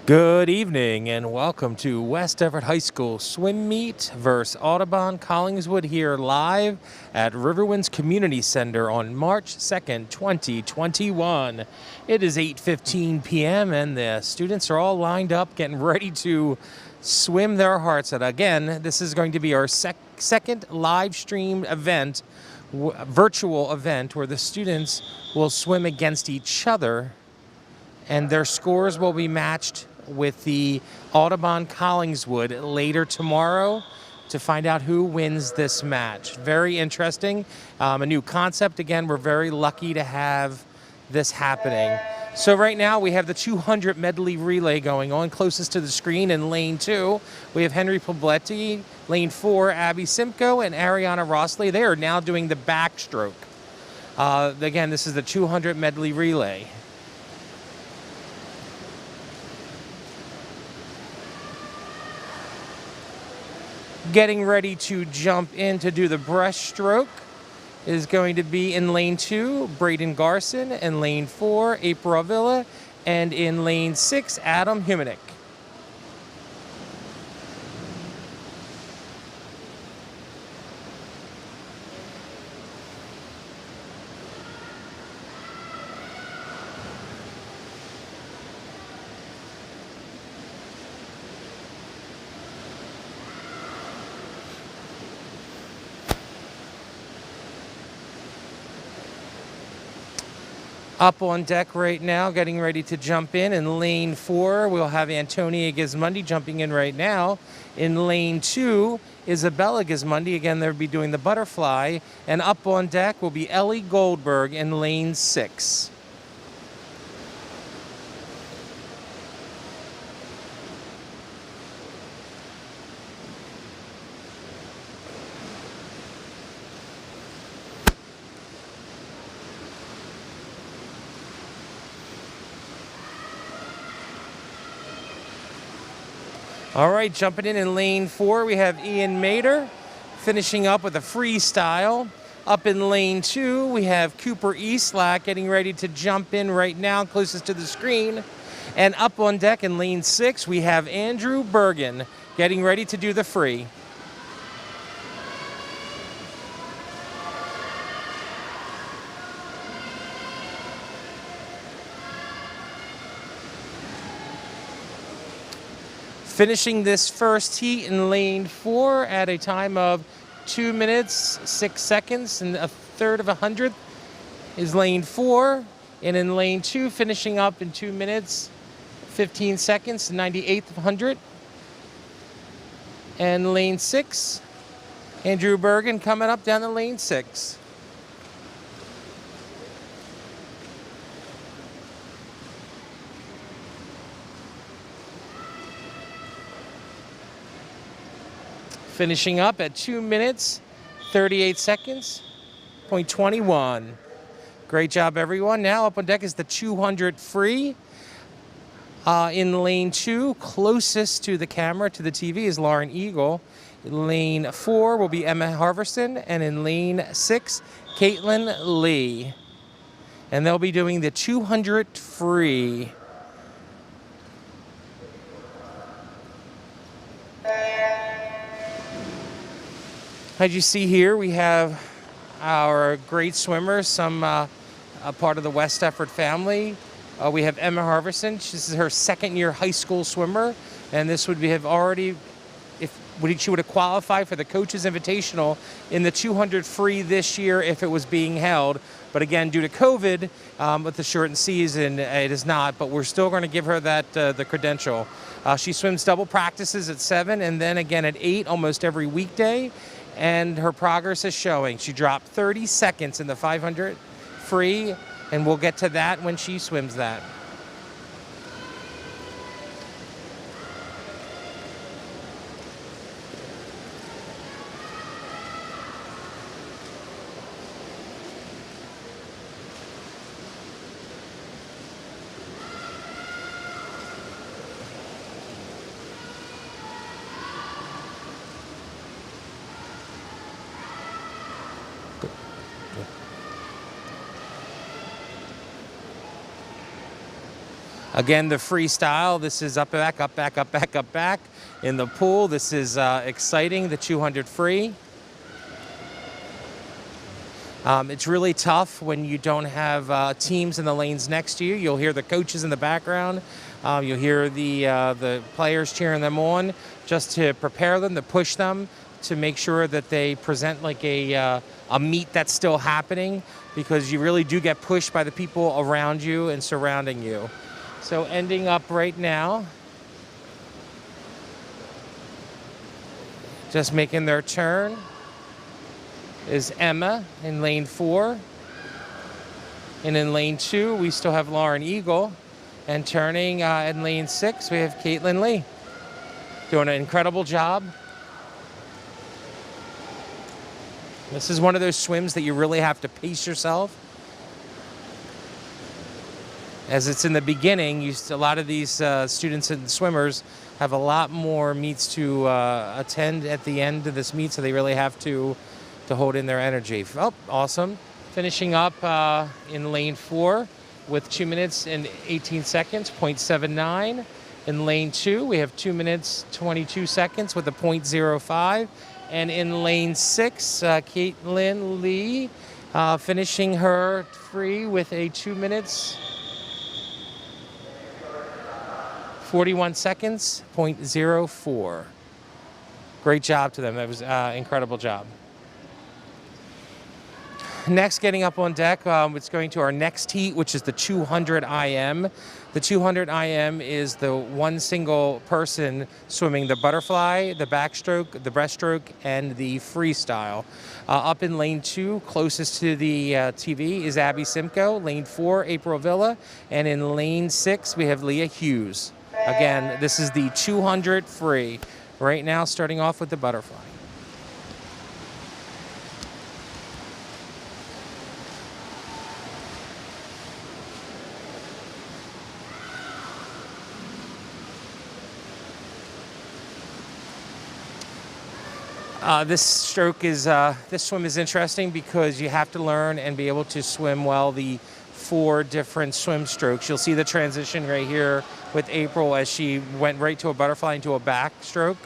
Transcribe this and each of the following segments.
Good evening and welcome to West Everett High School Swim Meet versus Audubon Collingswood here live at Riverwinds Community Center on March 2nd, 2021. It is 8:15 p.m. and the students are all lined up getting ready to swim their hearts out. Again, this is going to be our second live streamed event, virtual event, where the students will swim against each other and their scores will be matched with the Audubon Collingswood later tomorrow to find out who wins this match. Very interesting. A new concept. Again, we're very lucky to have this happening. So right now we have the 200 medley relay going on. Closest to the screen in lane 2, we have Henry Pobletti. Lane 4, Abby Simcoe and Ariana Rossley. They are now doing the backstroke. Again, this is the 200 medley relay. Getting ready to jump in to do the breaststroke is going to be in lane 2, Braden Garson, in lane 4, April Avila, and in lane 6, Adam Humanik. Up on deck right now, getting ready to jump in lane 4, we'll have Antonia Gismondi jumping in right now. In lane 2, Isabella Gismondi. Again, they'll be doing the butterfly. And up on deck will be Ellie Goldberg in lane 6. All right, jumping in lane 4, we have Ian Mader finishing up with a freestyle. Up in lane 2, we have Cooper Eastlack getting ready to jump in right now, closest to the screen. And up on deck in lane 6, we have Andrew Bergen getting ready to do the free. Finishing this first heat in lane 4 at a time of 2 minutes, 6 seconds, and a third of a hundredth is lane 4. And in lane 2, finishing up in 2 minutes, 15 seconds, 98th of a hundredth. And lane 6, Andrew Bergen coming up down to lane 6. Finishing up at 2 minutes, 38 seconds, .21. Great job, everyone. Now up on deck is the 200 free. In lane 2, closest to the camera, to the TV, is Lauren Eagle. In lane 4 will be Emma Harverson, and in lane 6, Caitlin Lee. And they'll be doing the 200 free. As you see here, we have our great swimmers, some a part of the West Effort family. We have Emma Harverson. This is her second-year high school swimmer, and this would have already, she would have qualified for the Coaches Invitational in the 200 free this year if it was being held. But again, due to COVID, with the shortened season, it is not. But we're still going to give her that the credential. She swims double practices at 7 and then again at 8 almost every weekday. And her progress is showing. She dropped 30 seconds in the 500 free, and we'll get to that when she swims that. Again, the freestyle, this is up, back, up, back, up, back, up, back. In the pool, this is exciting, the 200 free. It's really tough when you don't have teams in the lanes next to you. You'll hear the coaches in the background. You'll hear the players cheering them on just to prepare them, to push them, to make sure that they present like a meet that's still happening, because you really do get pushed by the people around you and surrounding you. So ending up right now, just making their turn, is Emma in lane 4. And in lane 2, we still have Lauren Eagle. And turning in lane 6, we have Caitlin Lee. Doing an incredible job. This is one of those swims that you really have to pace yourself. As it's in the beginning, a lot of these students and swimmers have a lot more meets to attend at the end of this meet, so they really have to hold in their energy. Oh, awesome. Finishing up in lane 4 with 2 minutes and 18 seconds, 0.79. In lane 2, we have 2 minutes, 22 seconds with a 0.05. And in lane 6, Caitlin Lee finishing her free with a 2 minutes, 41 seconds, 0.04. Great job to them. That was an incredible job. Next, getting up on deck, it's going to our next heat, which is the 200 IM. The 200 IM is the one single person swimming the butterfly, the backstroke, the breaststroke, and the freestyle. Up in lane 2, closest to the TV, is Abby Simcoe. Lane 4, April Villa. And in lane 6, we have Leah Hughes. Again, this is the 200 free. Right now, starting off with the butterfly. This swim is interesting because you have to learn and be able to swim well the 4 different swim strokes. You'll see the transition right here with April as she went right to a butterfly into a backstroke.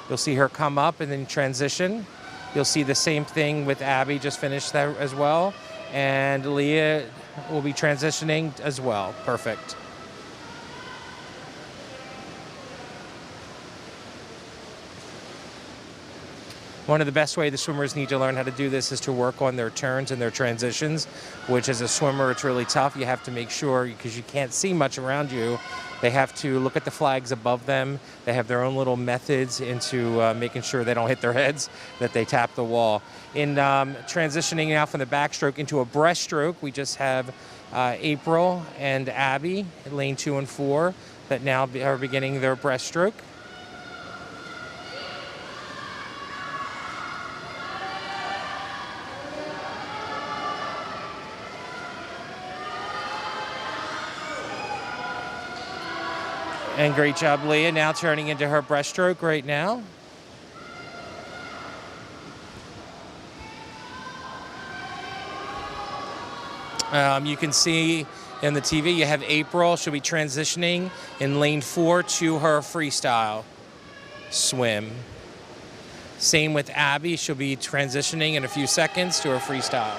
You'll see her come up and then transition. You'll see the same thing with Abby, just finished that as well. And Leah will be transitioning as well. Perfect. One of the best ways the swimmers need to learn how to do this is to work on their turns and their transitions, which as a swimmer, it's really tough. You have to make sure, because you can't see much around you, they have to look at the flags above them. They have their own little methods into making sure they don't hit their heads, that they tap the wall. In transitioning now from the backstroke into a breaststroke, we just have April and Abby in lane 2 and 4 that now are beginning their breaststroke. And great job, Leah, now turning into her breaststroke right now. You can see in the TV, you have April. She'll be transitioning in lane 4 to her freestyle swim. Same with Abby. She'll be transitioning in a few seconds to her freestyle.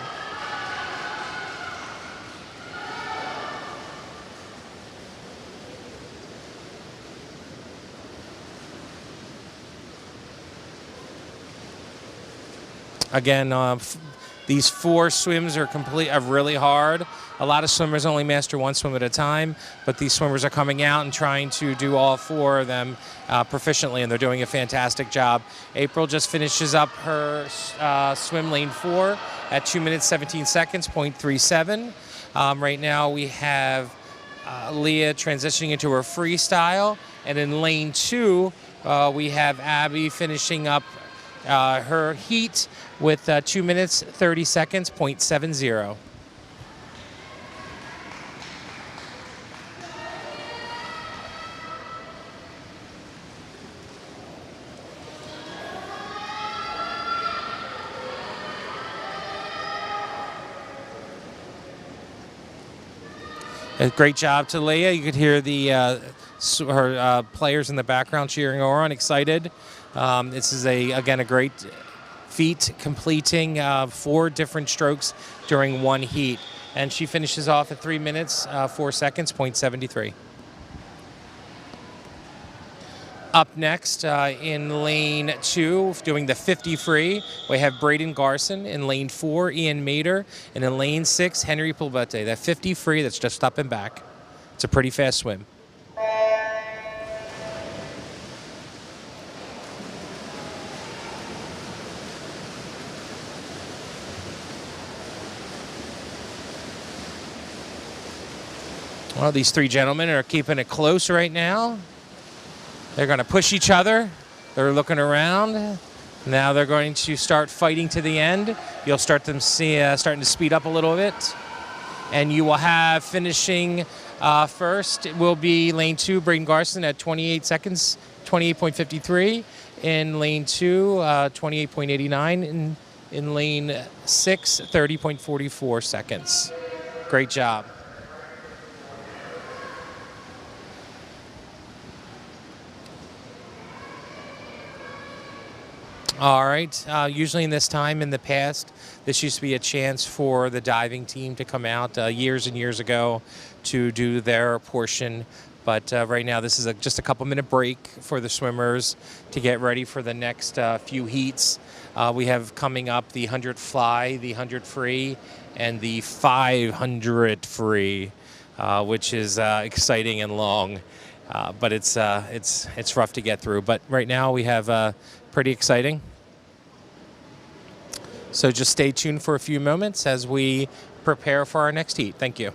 Again, these 4 swims are really hard. A lot of swimmers only master one swim at a time, but these swimmers are coming out and trying to do all 4 of them proficiently, and they're doing a fantastic job. April just finishes up her swim lane 4 at 2 minutes, 17 seconds, 0.37. Right now we have Leah transitioning into her freestyle, and in lane 2, we have Abby finishing up her heat with 2 minutes, 30 seconds, 0.70. A great job to Leah. You could hear the her players in the background cheering her on, excited. This is again a great feat, completing 4 different strokes during one heat, and she finishes off at 3 minutes 4 seconds, .73. Up next in lane 2, doing the 50 free, we have Braden Garson. In lane 4, Ian Mater. And in lane 6, Henry Pulbete. That 50 free, that's just up and back. It's a pretty fast swim. Well, these 3 gentlemen are keeping it close right now. They're going to push each other. They're looking around. Now they're going to start fighting to the end. You'll start them starting to speed up a little bit. And you will have finishing first. It will be lane 2, Braden Garson at 28 seconds, 28.53. In lane 2, 28.89. In lane 6, 30.44 seconds. Great job. All right. Usually in this time in the past, this used to be a chance for the diving team to come out years and years ago to do their portion. But right now, this is just a couple-minute break for the swimmers to get ready for the next few heats. We have coming up the 100 fly, the 100 free, and the 500 free, which is exciting and long. But it's rough to get through. But right now, we have pretty exciting. So just stay tuned for a few moments as we prepare for our next heat. Thank you.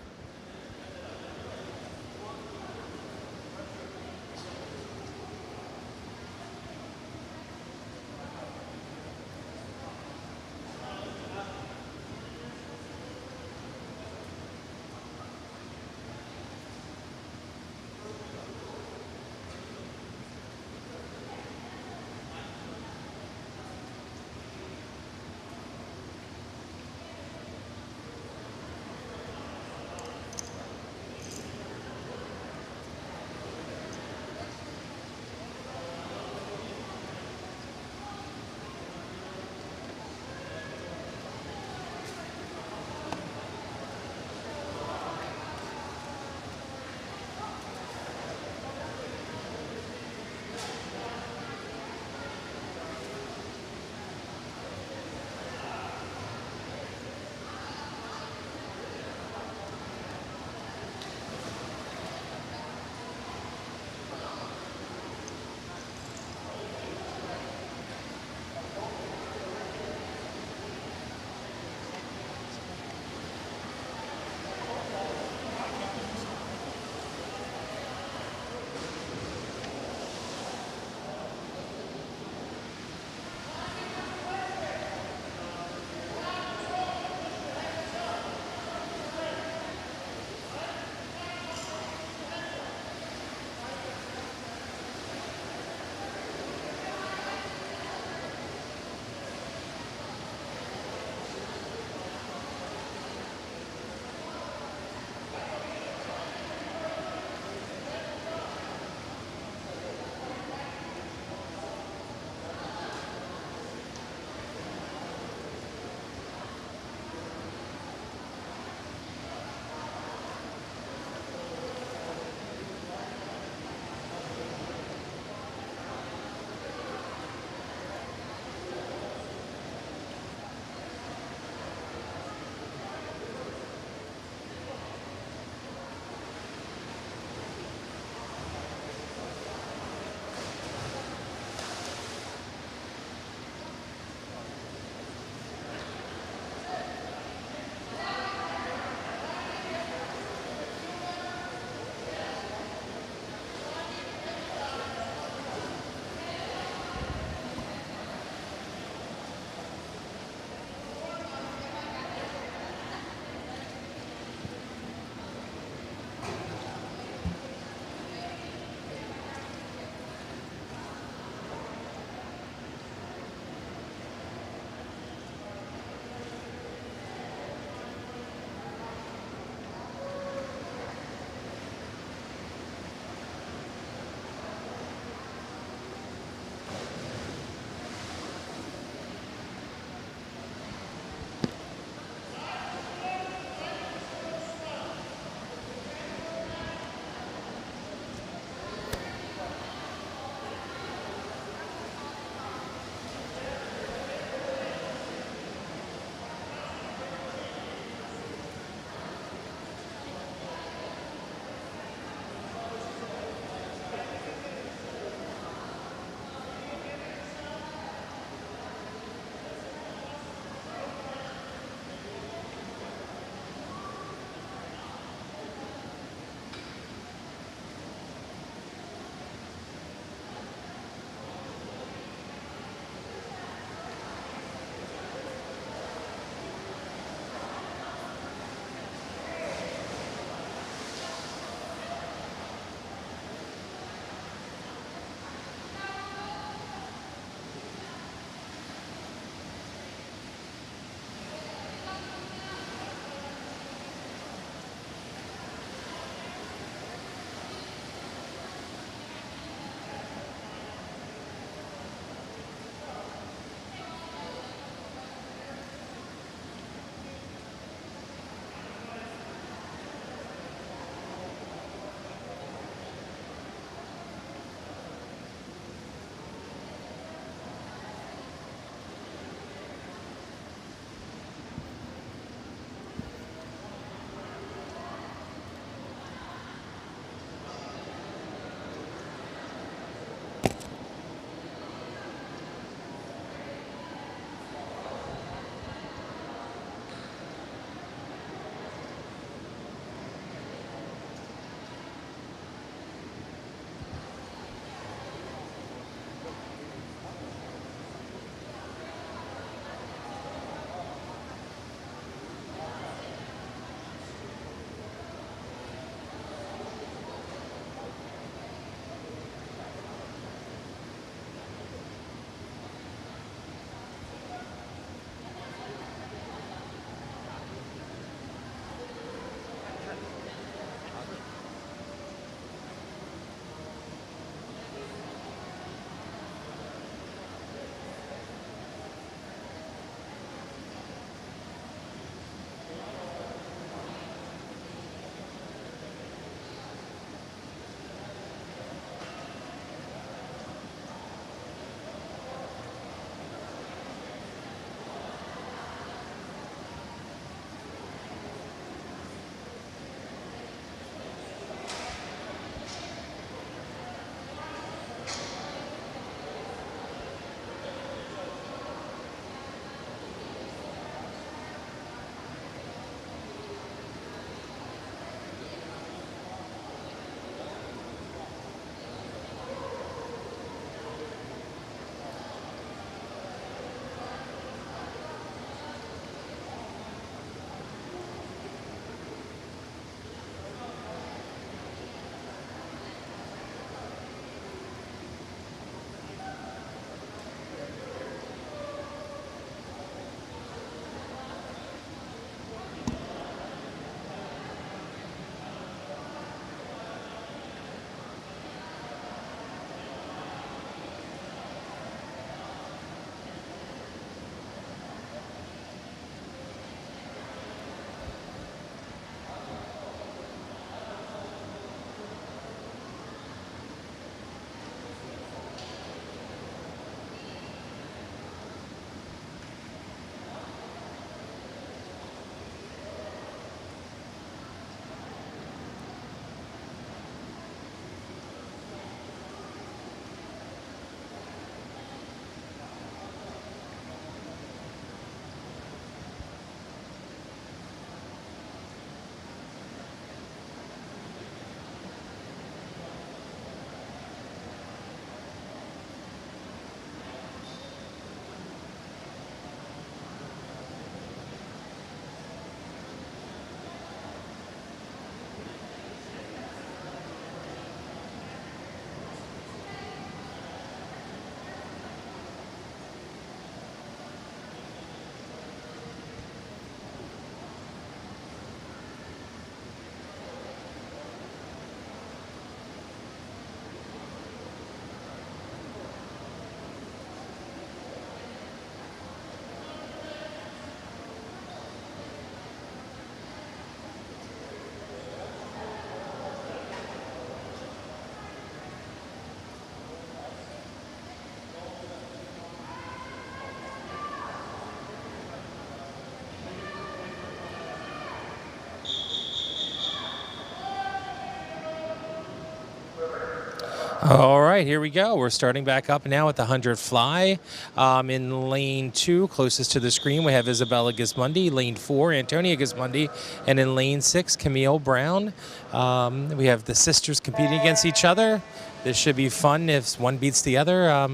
All right, here we go. We're starting back up now at the 100 fly. In lane 2, closest to the screen, we have Isabella Gismondi. Lane 4, Antonia Gismondi. And in lane 6, Camille Brown. We have the sisters competing against each other. This should be fun if one beats the other.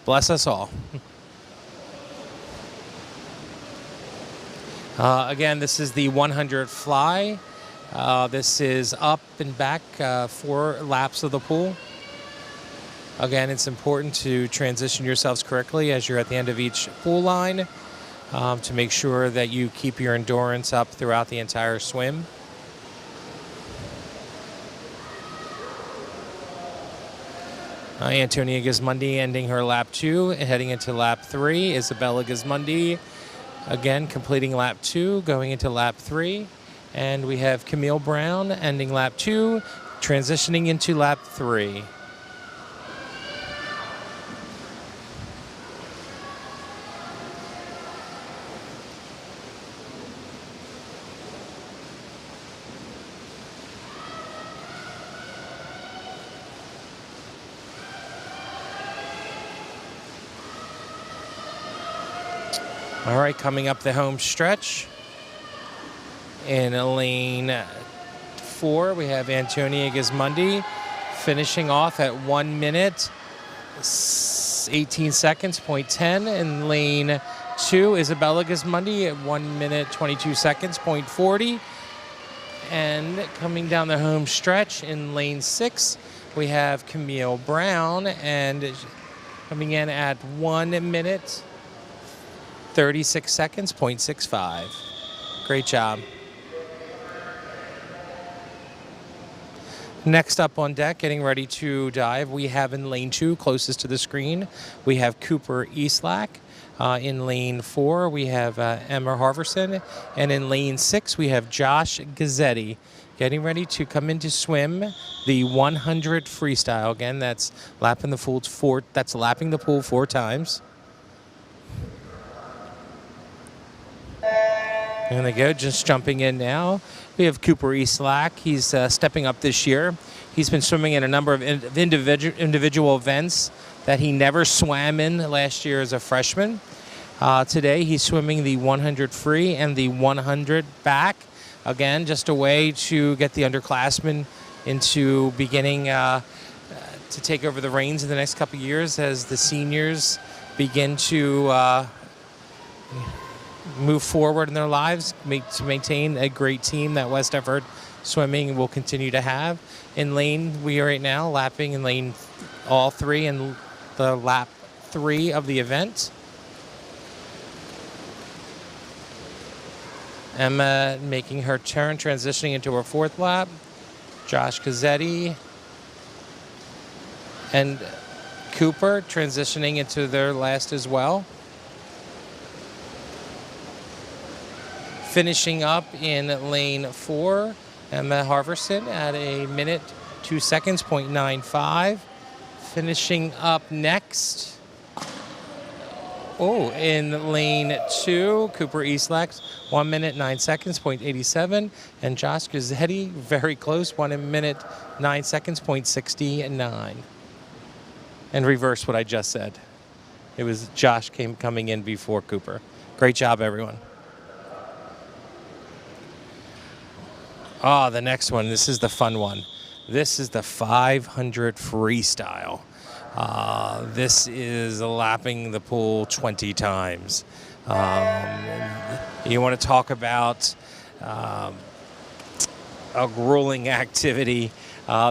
Bless us all. Again, this is the 100 fly. This is up and back 4 laps of the pool. Again, it's important to transition yourselves correctly as you're at the end of each pool line to make sure that you keep your endurance up throughout the entire swim. Antonia Gismondi ending her lap 2, heading into lap 3. Isabella Gismondi again completing lap 2, going into lap 3. And we have Camille Brown ending lap 2, transitioning into lap 3. All right, coming up the home stretch. In lane 4, we have Antonia Gismondi finishing off at 1 minute, 18 seconds, 0.10. In lane 2, Isabella Gismondi at 1 minute, 22 seconds, 0.40. And coming down the home stretch in lane 6, we have Camille Brown and coming in at 1 minute, 36 seconds, 0.65. Great job. Next up on deck, getting ready to dive, we have in lane 2, closest to the screen, we have Cooper Eastlack. In lane 4, we have Emma Harverson. And in lane 6, we have Josh Gazzetti getting ready to come in to swim the 100 freestyle. Again, that's lapping the pool 4 times. And they go, just jumping in now. We have Cooper Eastlack. He's stepping up this year. He's been swimming in a number of individual events that he never swam in last year as a freshman. Today, he's swimming the 100 free and the 100 back. Again, just a way to get the underclassmen into beginning to take over the reins in the next couple of years as the seniors begin to move forward in their lives, to maintain a great team that West Everett Swimming will continue to have. In lane, we are right now lapping in lane all 3 in the lap 3 of the event. Emma making her turn, transitioning into her 4th lap. Josh Gazzetti and Cooper transitioning into their last as well. Finishing up in lane 4, Emma Harverson at 1 minute, 2 seconds, 0.95. Finishing up next, in lane 2, Cooper Eastlack, 1 minute, 9 seconds, 0.87. And Josh Gazzetti, very close, 1 minute, 9 seconds, 0.69. And reverse what I just said. It was Josh coming in before Cooper. Great job, everyone. The next one, this is the fun one. This is the 500 freestyle. This is lapping the pool 20 times. You want to talk about a grueling activity.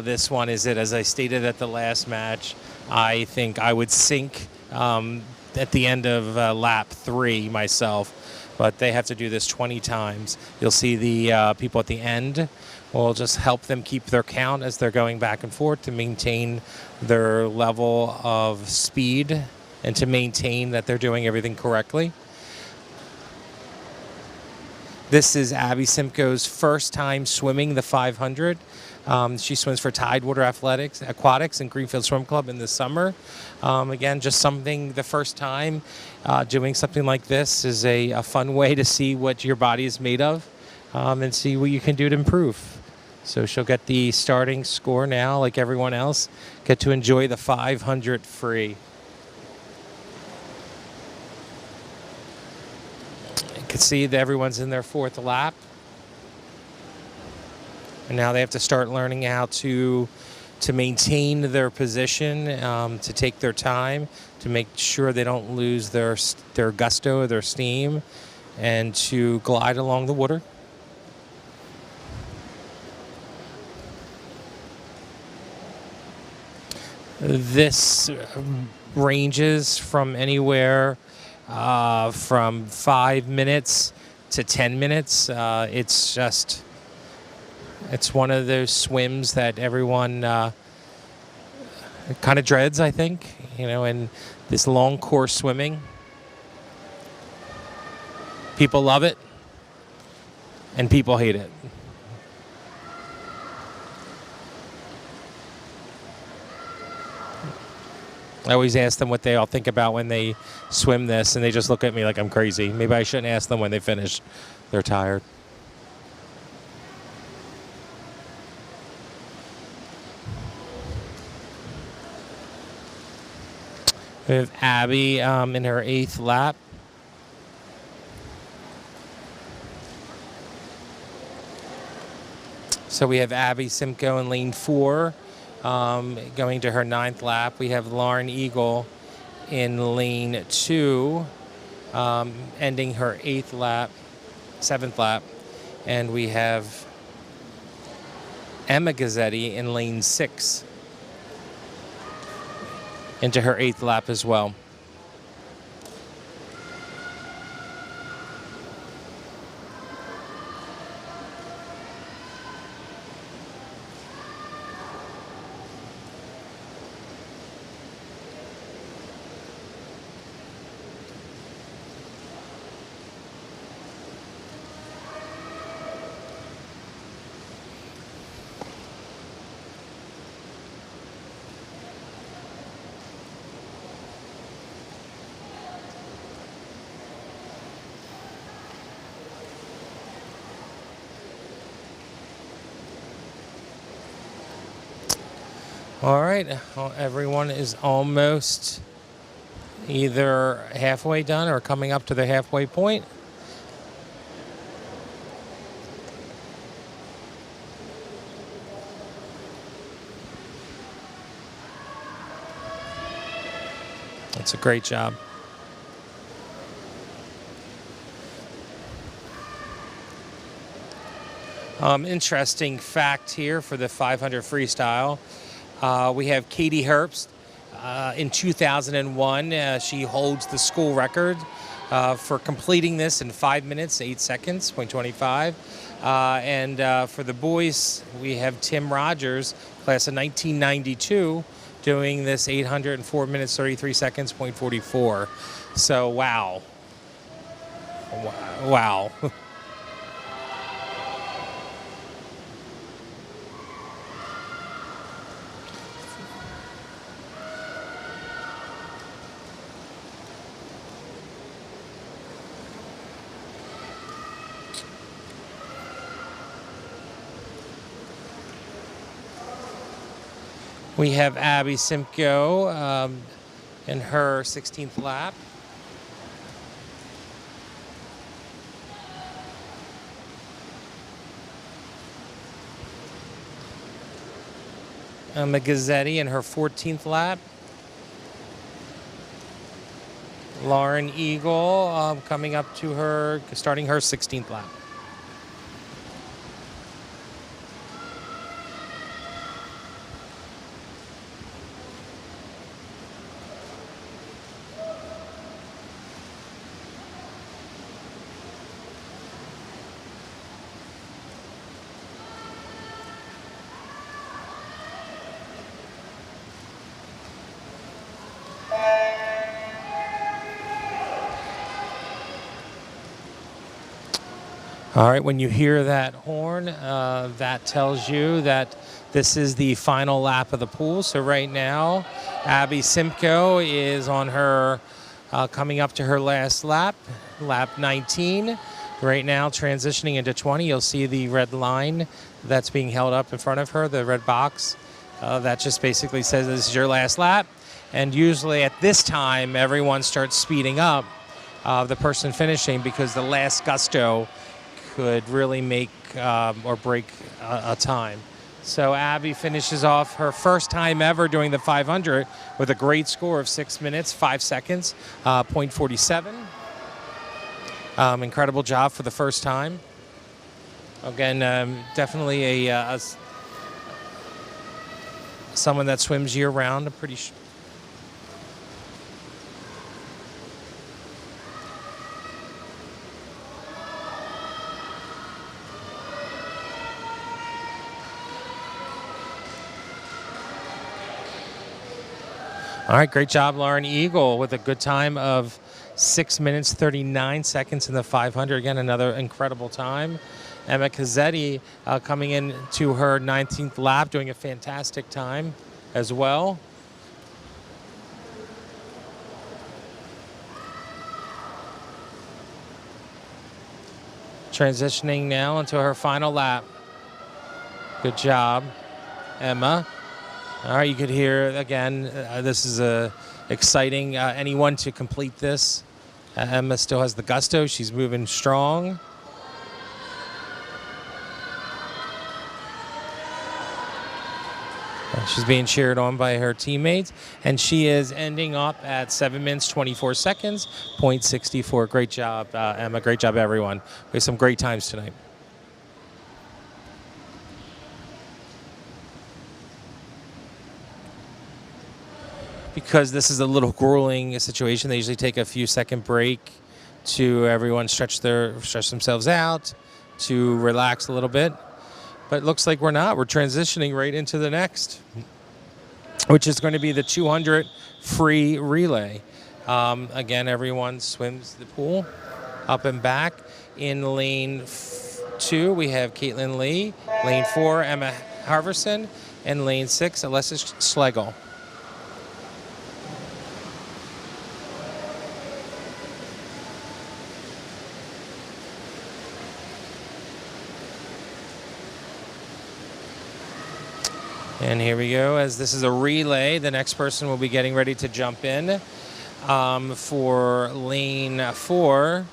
This one is it. As I stated at the last match, I think I would sink at the end of lap 3 myself. But they have to do this 20 times. You'll see the people at the end will just help them keep their count as they're going back and forth to maintain their level of speed and to maintain that they're doing everything correctly. This is Abby Simcoe's first time swimming the 500. She swims for Tidewater Aquatics and Greenfield Swim Club in the summer. Again, just something, the first time doing something like this is a fun way to see what your body is made of and see what you can do to improve. So she'll get the starting score now, like everyone else. Get to enjoy the 500 free. You can see that everyone's in their fourth lap. And now they have to start learning how to maintain their position, to take their time, to make sure they don't lose their gusto or their steam, and to glide along the water. This ranges from anywhere from 5 minutes to 10 minutes. It's one of those swims that everyone kind of dreads, I think, in this long course swimming. People love it, and people hate it. I always ask them what they all think about when they swim this, and they just look at me like I'm crazy. Maybe I shouldn't ask them when they finish. They're tired. We have Abby in her 8th lap. So we have Abby Simcoe in lane 4. Going to her 9th lap. We have Lauren Eagle in lane 2, ending her 8th lap, 7th lap. And we have Emma Gazzetti in lane 6, into her 8th lap as well. All right, well, everyone is almost either halfway done or coming up to the halfway point. That's a great job. Interesting fact here for the 500 freestyle. We have Katie Herbst. In 2001, she holds the school record for completing this in 5 minutes, 8 seconds, 0.25. And for the boys, we have Tim Rogers, class of 1992, doing this 804 minutes, 33 seconds, 0.44. So, wow. Wow. We have Abby Simcoe in her 16th lap. Gazzetti in her 14th lap. Lauren Eagle coming up to her, starting her 16th lap. All right, when you hear that horn, that tells you that this is the final lap of the pool. So right now, Abby Simcoe is on her, coming up to her last lap, lap 19. Right now, transitioning into 20, you'll see the red line that's being held up in front of her, the red box. That just basically says this is your last lap. And usually at this time, everyone starts speeding up the person finishing, because the last gusto could really make or break a time. So Abby finishes off her first time ever doing the 500 with a great score of 6 minutes, 5 seconds, .47. Incredible job for the first time. Again, definitely someone that swims year round. I'm pretty sure. All right, great job, Lauren Eagle, with a good time of 6 minutes, 39 seconds in the 500. Again, another incredible time. Emma Cazzetti coming in to her 19th lap, doing a fantastic time as well. Transitioning now into her final lap. Good job, Emma. All right, you could hear again. This is exciting. Anyone to complete this. Emma still has the gusto. She's moving strong. She's being cheered on by her teammates, and she is ending up at 7 minutes, 24 seconds, .64. Great job, Emma. Great job, everyone. We have some great times tonight. Because this is a little grueling situation, they usually take a few second break to everyone stretch themselves out, to relax a little bit. But it looks like we're not. We're transitioning right into the next, which is going to be the 200 free relay. Again, everyone swims the pool up and back. In lane 2, we have Caitlin Lee. Lane 4, Emma Harverson. And lane 6, Alessia Schlegel. And here we go. As this is a relay, the next person will be getting ready to jump in for lane 4.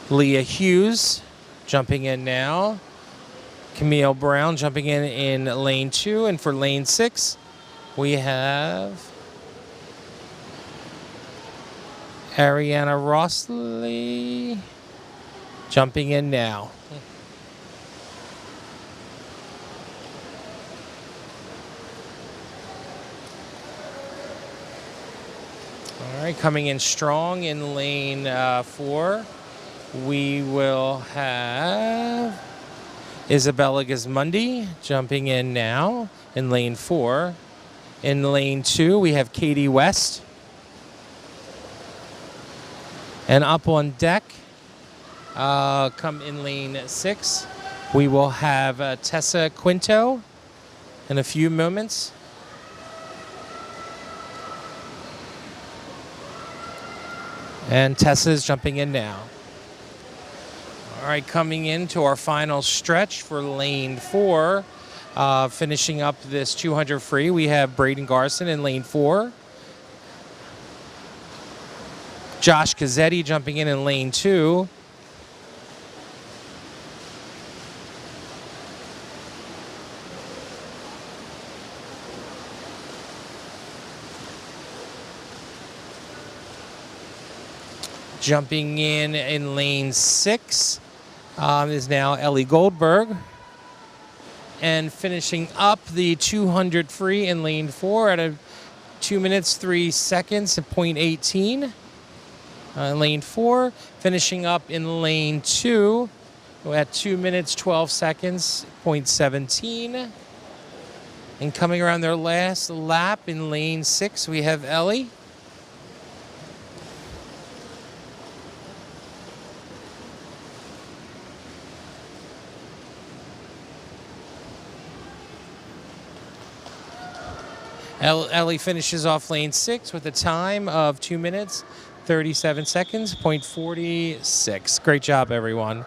Leah Hughes jumping in now. Camille Brown jumping in lane 2. And for lane 6, we have Ariana Rossley jumping in now. All right, coming in strong in lane 4, we will have Isabella Gismondi jumping in now in lane 4. In lane 2, we have Katie West. And up on deck, come in lane 6, we will have Tessa Quinto in a few moments. And Tessa's jumping in now. All right, coming into our final stretch for lane 4. Finishing up this 200 free, we have Braden Garson in lane 4. Josh Cazzetti jumping in lane 2. Jumping in lane 6 is now Ellie Goldberg. And finishing up the 200 free in lane 4 at a 2 minutes, 3 seconds at .18. Lane 4. Finishing up in lane 2 at 2 minutes, 12 seconds, .17. And coming around their last lap in lane 6, we have Ellie. Ellie finishes off lane 6 with a time of 2 minutes, 37 seconds, 0.46. Great job, everyone.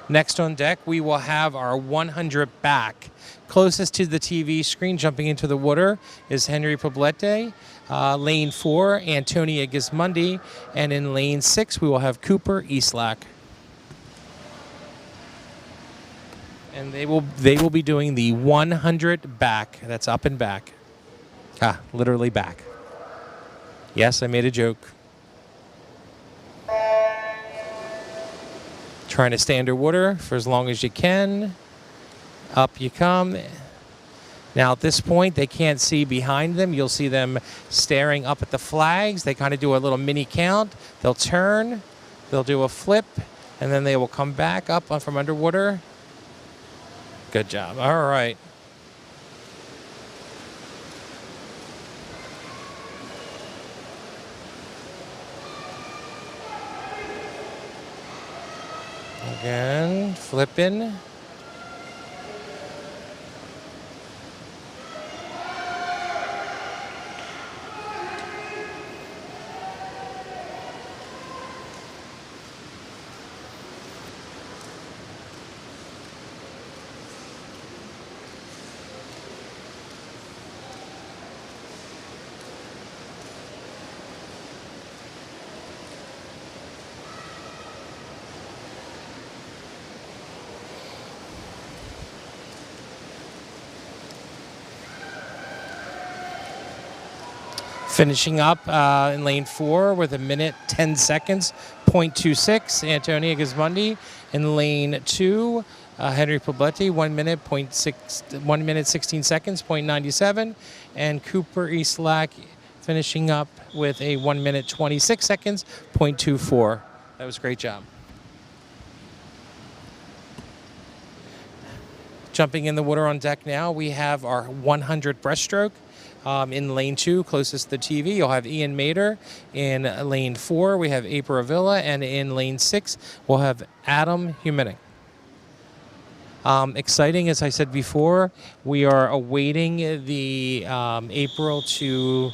Next on deck, we will have our 100 back. Closest to the TV screen, jumping into the water, is Henry Poblete. Lane 4, Antonia Gismondi. And in lane 6, we will have Cooper Eastlack. And they will be doing the 100 back. That's up and back. Literally back. Yes, I made a joke. Trying to stay underwater for as long as you can. Up you come. Now at this point, they can't see behind them. You'll see them staring up at the flags. They kind of do a little mini count. They'll turn, they'll do a flip, and then they will come back up from underwater. Good job. All right. Again, flipping. Finishing up in lane 4 with 1 minute 10 seconds, 0.26, Antonia Gismondi. In lane 2, Henry Poblete, 1 minute 16 seconds, 0.97, and Cooper Eastlack finishing up with a 1 minute 26 seconds, 0.24. That was a great job. Jumping in the water on deck now, we have our 100 breaststroke. In lane 2, closest to the TV, you'll have Ian Mader. In lane 4, we have April Avila. And in lane 6, we'll have Adam Humining. Exciting, as I said before, we are awaiting the April to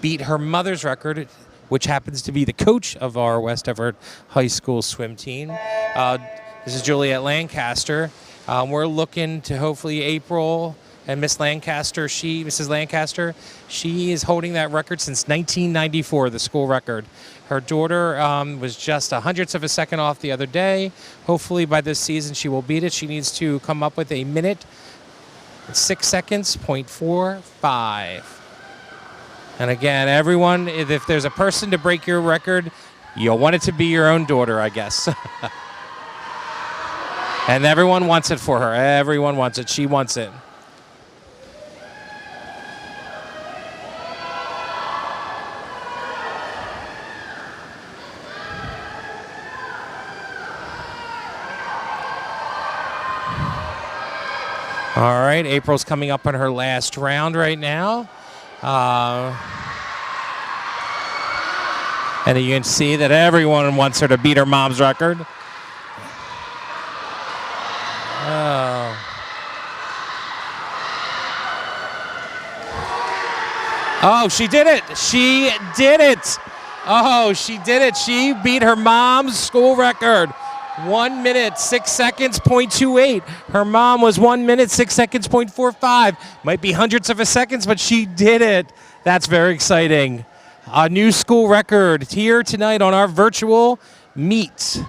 beat her mother's record, which happens to be the coach of our West Everett High School swim team. This is Juliet Lancaster. We're looking to hopefully April and Mrs. Lancaster, she is holding that record since 1994, the school record. Her daughter was just a hundredths of a second off the other day. Hopefully by this season she will beat it. She needs to come up with 1 minute, 6 seconds, 0.45. And again, everyone, if there's a person to break your record, you'll want it to be your own daughter, I guess. And everyone wants it for her. Everyone wants it. She wants it. All right, April's coming up on her last round right now. And you can see that everyone wants her to beat her mom's record. Oh, she did it. She did it. Oh, she did it. She beat her mom's school record. 1 minute, 6 seconds, 0.28. Her mom was 1 minute, 6 seconds, 0.45. Might be hundredths of a seconds, but she did it. That's very exciting. A new school record here tonight on our virtual meet.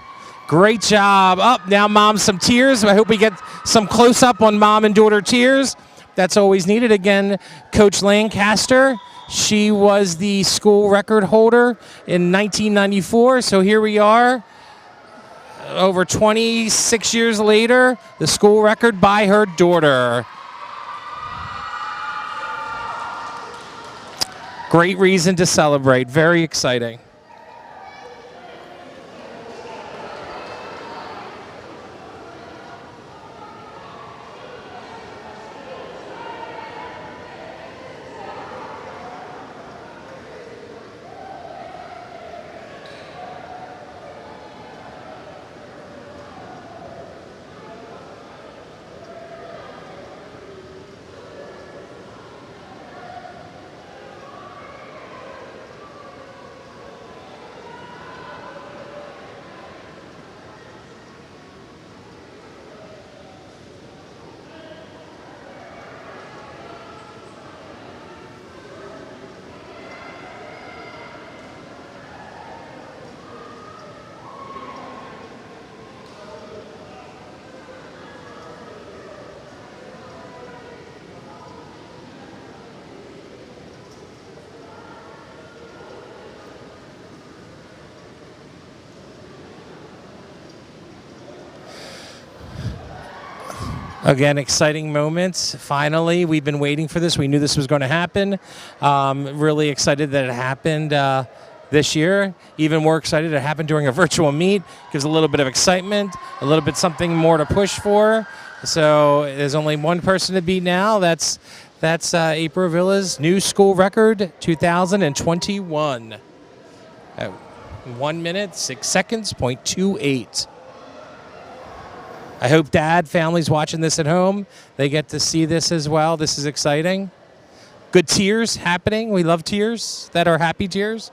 Great job. Up now, Mom, some tears. I hope we get some close-up on mom and daughter tears. That's always needed. Again, Coach Lancaster, she was the school record holder in 1994. So here we are. Over 26 years later, the school record by her daughter. Great reason to celebrate. Very exciting. Again, exciting moments. Finally, we've been waiting for this. We knew this was going to happen. Really excited that it happened this year. Even more excited it happened during a virtual meet. Gives a little bit of excitement, a little bit something more to push for. So there's only one person to beat now. That's April Villa's new school record, 2021. At 1 minute, 6 seconds, .28. I hope families watching this at home, they get to see this as well. This is exciting. Good tears happening. We love tears that are happy tears.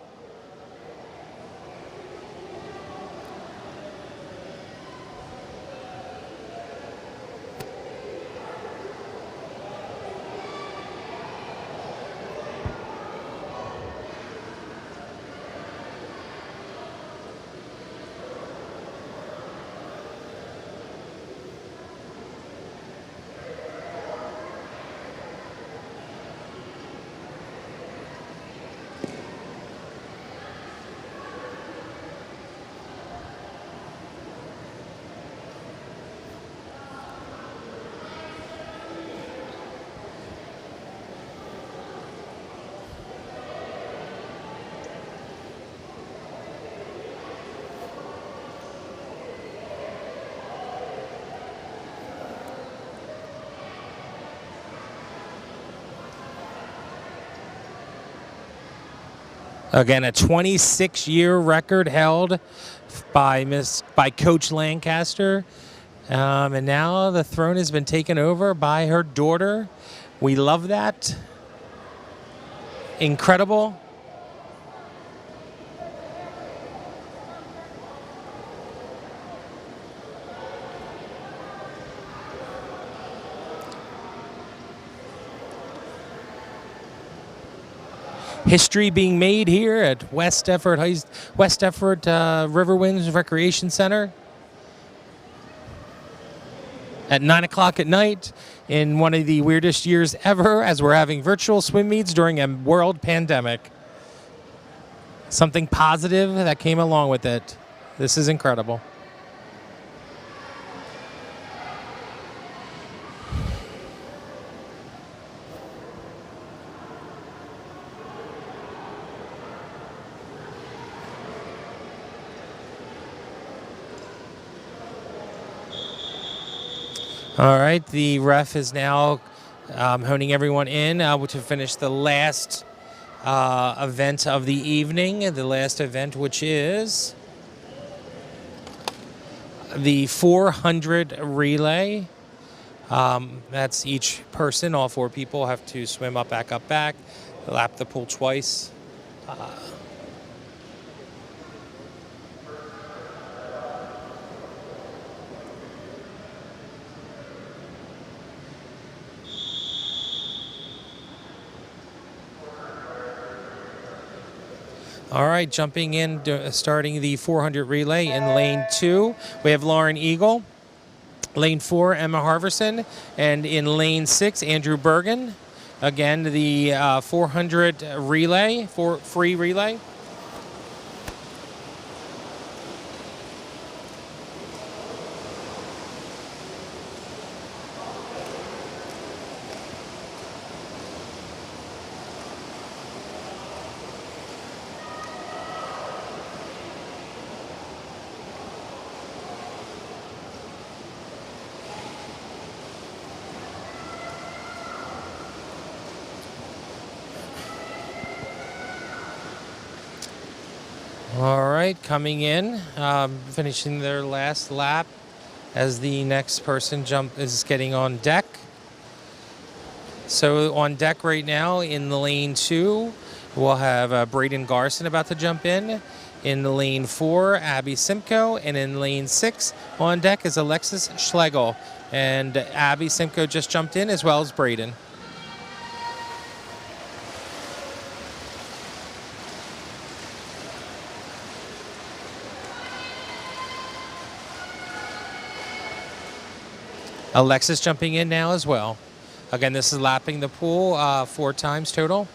Again, a 26-year record held by Coach Lancaster. And now the throne has been taken over by her daughter. We love that. Incredible. History being made here at West Effort Riverwinds Recreation Center at 9 o'clock at night in one of the weirdest years ever, as we're having virtual swim meets during a world pandemic. Something positive that came along with it. This is incredible. All right, the ref is now honing everyone in to finish the last event of the evening, the last event, which is the 400 relay. That's each person, all 4 people have to swim up, back, lap the pool twice. All right, jumping in, starting the 400 relay in lane 2, we have Lauren Eagle. Lane 4, Emma Harverson. And in lane 6, Andrew Bergen. Again, the 400 relay, free relay. All right, coming in, finishing their last lap as the next person is getting on deck. So on deck right now in the lane 2, we'll have Braden Garson about to jump in. In the lane 4, Abby Simcoe. And in lane 6 on deck is Alexis Schlegel. And Abby Simcoe just jumped in, as well as Braden. Alexis jumping in now as well. Again, this is lapping the pool 4 times total.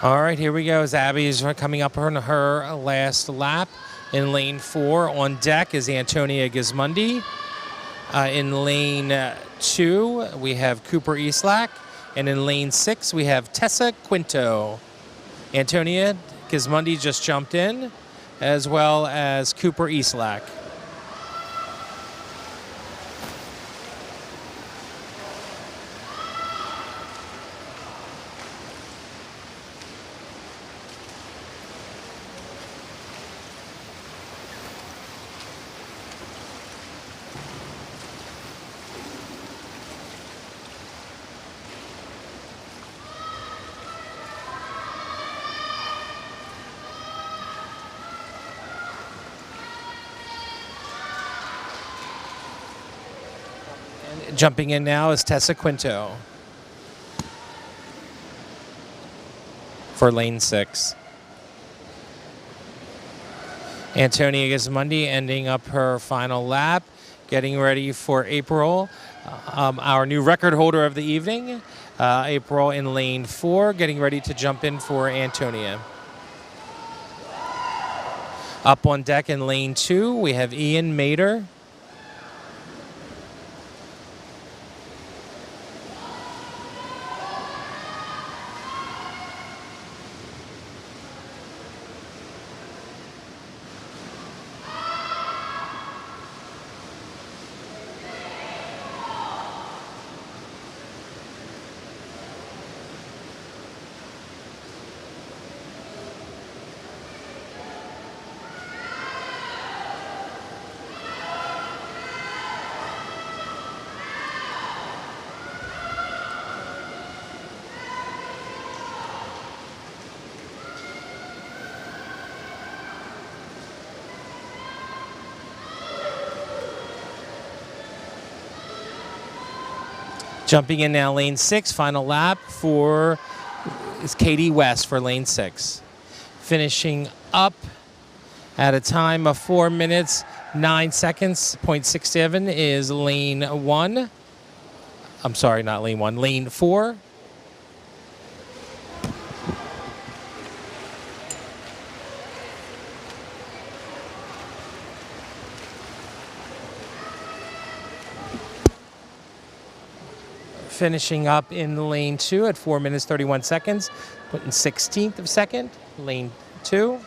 All right, here we go. As Abby is coming up on her last lap. In lane 4 on deck is Antonia Gismondi. In lane 2, we have Cooper Eastlack. And in lane 6, we have Tessa Quinto. Antonia Gismondi just jumped in, as well as Cooper Eastlack. Jumping in now is Tessa Quinto for lane 6. Antonia Gismondi ending up her final lap, getting ready for April, our new record holder of the evening. April in lane 4, getting ready to jump in for Antonia. Up on deck in lane 2, we have Ian Mader. Jumping in now, lane 6, final lap is Katie West for lane 6. Finishing up at a time of 4 minutes, 9 seconds, 0.67 is lane 1. I'm sorry, not lane 1, lane 4. Finishing up in lane 2 at 4 minutes, 31 seconds, putting 16th of second, lane 2.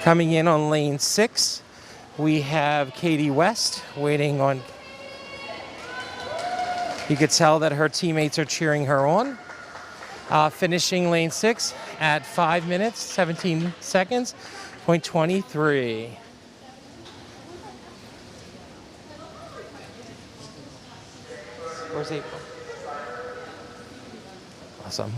Coming in on lane 6, we have Katie West waiting on. You could tell that her teammates are cheering her on. Finishing lane 6 at 5 minutes, 17 seconds, 0.23. Where's April? Awesome.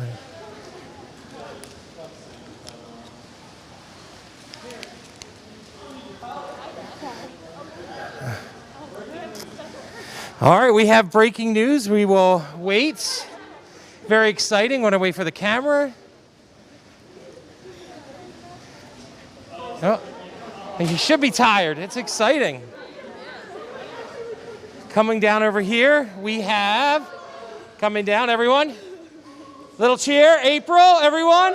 All right, we have breaking news. We will wait. Very exciting. Want to wait for the camera. Oh, you should be tired. It's exciting. Coming down over here, we have, coming down, everyone. Little cheer, April, everyone.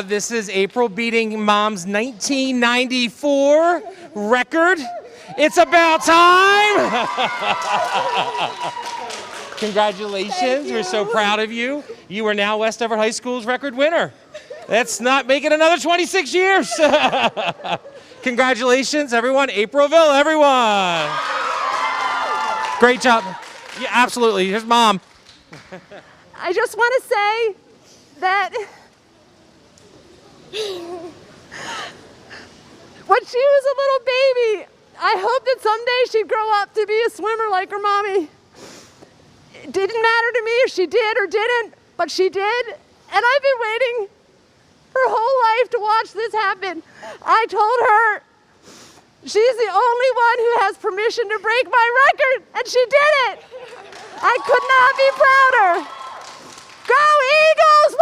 This is April beating Mom's 1994 record. It's about time. Congratulations. We're so proud of you. You are now West Everett High School's record winner. Let's not make it another 26 years. Congratulations, everyone. Aprilville, everyone. Great job. Yeah, absolutely. Here's Mom. I just want to say that when she was a little baby, I hope that someday she'd grow up to be a swimmer like her mommy. It didn't matter to me if she did or didn't, but she did, And I've been waiting her whole life to watch this happen. I told her she's the only one who has permission to break my record, and she did it. I could not be prouder. Go Eagles!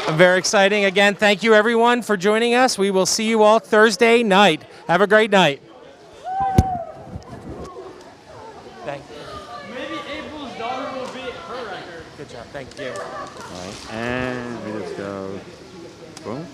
Woo! Very exciting. Again, thank you everyone for joining us. We will see you all Thursday night. Have a great night. Thank you. Maybe April's daughter will beat her record. Good job. Thank you. All right, and we just go boom.